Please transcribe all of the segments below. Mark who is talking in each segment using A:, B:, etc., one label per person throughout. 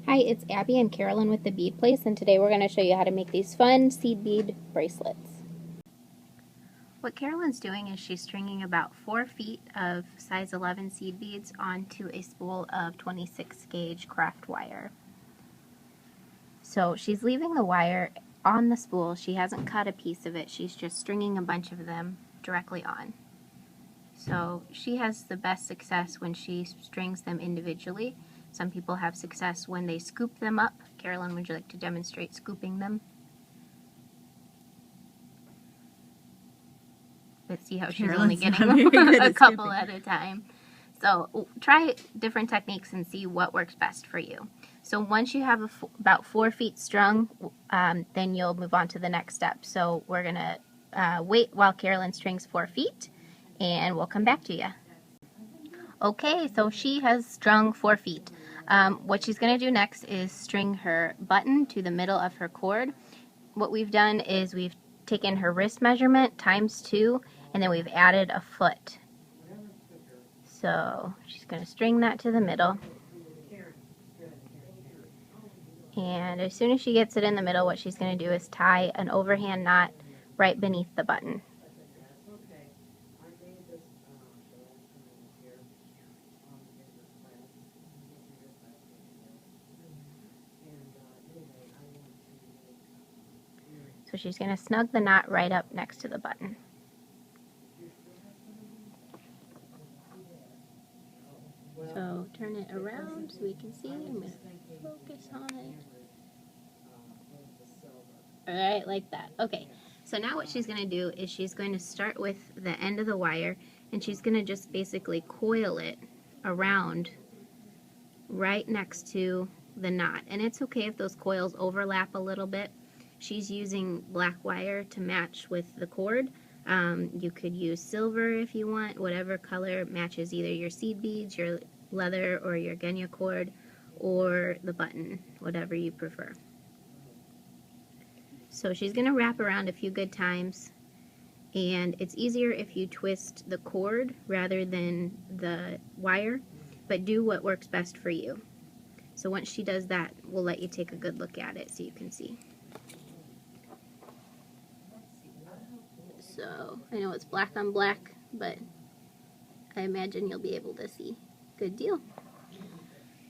A: Hi, it's Abby and Carolyn with the Bead Place, and today we're going to show you how to make these fun seed bead bracelets. What Carolyn's doing is she's stringing about 4 feet of size 11 seed beads onto a spool of 26 gauge craft wire. So she's leaving the wire on the spool. She hasn't cut a piece of it. She's just stringing a bunch of them directly on. So she has the best success when she strings them individually. Some people have success when they scoop them up. Carolyn, would you like to demonstrate scooping them? Let's see how she's only getting a couple at a time. So try different techniques and see what works best for you. So once you have about 4 feet strung, then you'll move on to the next step. So we're going to wait while Carolyn strings 4 feet, and we'll come back to you. Okay, so she has strung 4 feet. What she's going to do next is string her button to the middle of her cord. What we've done is we've taken her wrist measurement times 2, and then we've added a foot. So she's going to string that to the middle. And as soon as she gets it in the middle, what she's going to do is tie an overhand knot right beneath the button. So she's going to snug the knot right up next to the button. So turn it around so we can see. I'm going to focus on it. Alright, like that. Okay, so now what she's going to do is she's going to start with the end of the wire, and she's going to just basically coil it around right next to the knot. And it's okay if those coils overlap a little bit. She's using black wire to match with the cord. You could use silver if you want, whatever color matches either your seed beads, your leather, or your Genya cord, or the button, whatever you prefer. So she's going to wrap around a few good times, and it's easier if you twist the cord rather than the wire, but do what works best for you. So once she does that, we'll let you take a good look at it so you can see. So I know it's black on black, but I imagine you'll be able to see. Good deal.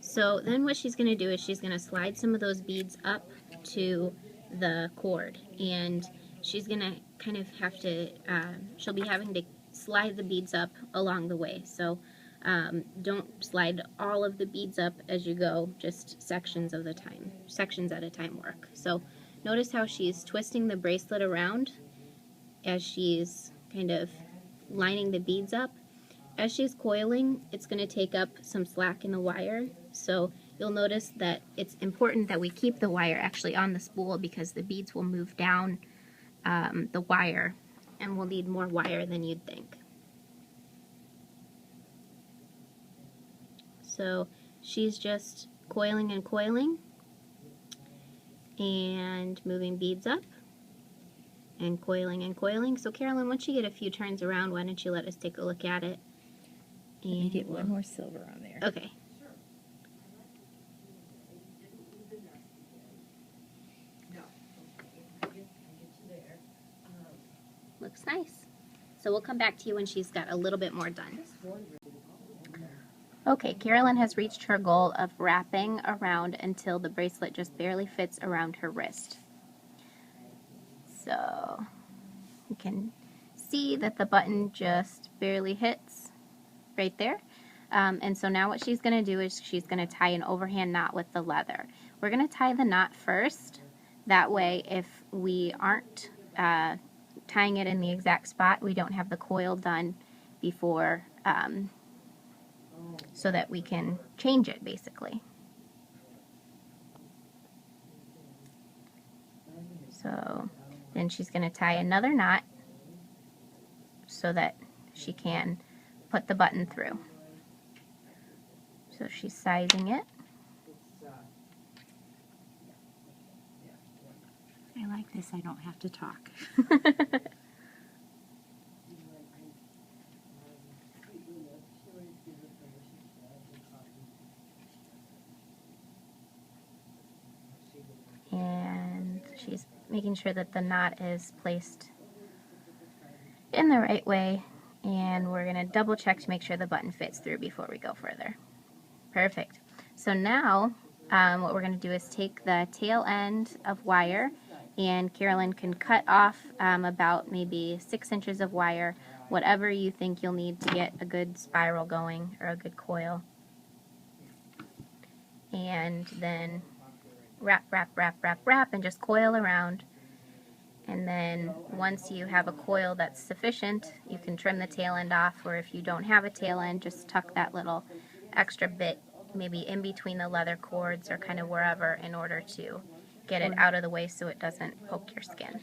A: So then what she's going to do is she's going to slide some of those beads up to the cord, and she's going to kind of have to, she'll be having to slide the beads up along the way. So don't slide all of the beads up as you go, just sections at a time work. So notice how she's twisting the bracelet around as she's kind of lining the beads up. As she's coiling, it's going to take up some slack in the wire, so you'll notice that it's important that we keep the wire actually on the spool, because the beads will move down the wire, and we'll need more wire than you'd think. So she's just coiling and coiling and moving beads up and coiling and coiling. So Carolyn, once you get a few turns around, why don't you let us take a look at it?
B: And let me get one more silver on there.
A: Okay. Looks nice. So we'll come back to you when she's got a little bit more done. Okay, Carolyn has reached her goal of wrapping around until the bracelet just barely fits around her wrist. So you can see that the button just barely hits right there. And so now what she's going to do is she's going to tie an overhand knot with the leather. We're going to tie the knot first. That way, if we aren't tying it in the exact spot, we don't have the coil done before, so that we can change it basically. So then she's going to tie another knot so that she can put the button through. So she's sizing it.
B: I like this, I don't have to talk.
A: She's making sure that the knot is placed in the right way, and we're going to double check to make sure the button fits through before we go further. Perfect. So now what we're going to do is take the tail end of wire, and Carolyn can cut off about maybe 6 inches of wire, whatever you think you'll need to get a good spiral going or a good coil. And then wrap, wrap, wrap, wrap, wrap, and just coil around. And then once you have a coil that's sufficient, you can trim the tail end off, or if you don't have a tail end, just tuck that little extra bit maybe in between the leather cords or kind of wherever in order to get it out of the way so it doesn't poke your skin.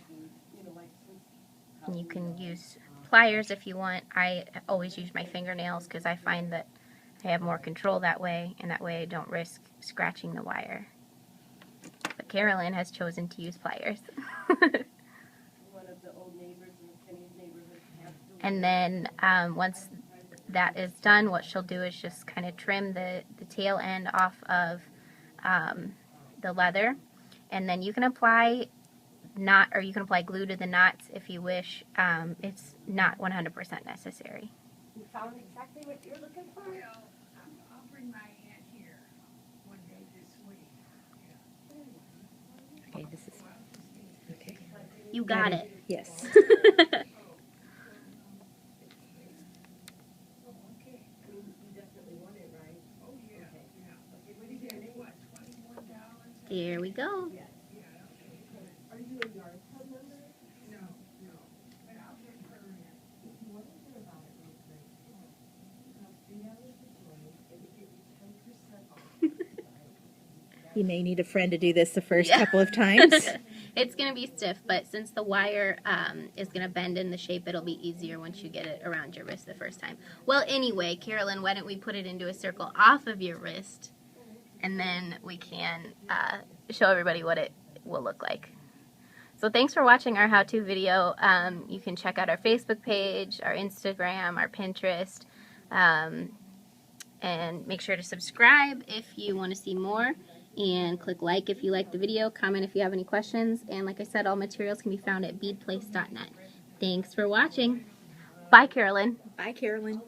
A: And you can use pliers if you want. I always use my fingernails because I find that I have more control that way, and that way I don't risk scratching the wire. But Carolyn has chosen to use pliers. And then once that is done, what she'll do is just kind of trim the tail end off of the leather, and then you can apply knot, or you can apply glue to the knots if you wish. It's not 100% necessary.
C: You found exactly what you're looking for?
D: Well, I'll bring my aunt here one day this week. Yeah.
B: Okay, this is okay.
A: You got it.
B: Yes.
A: There we go.
B: You may need a friend to do this the first couple of times.
A: It's going to be stiff, but since the wire is going to bend in the shape, it'll be easier once you get it around your wrist the first time. Well, anyway, Carolyn, why don't we put it into a circle off of your wrist, and then we can show everybody what it will look like. So thanks for watching our how-to video. You can check out our Facebook page, our Instagram, our Pinterest, and make sure to subscribe if you want to see more, and click like if you like the video, comment if you have any questions, and like I said, all materials can be found at beadplace.net. Thanks for watching. Bye, Carolyn.
B: Bye, Carolyn.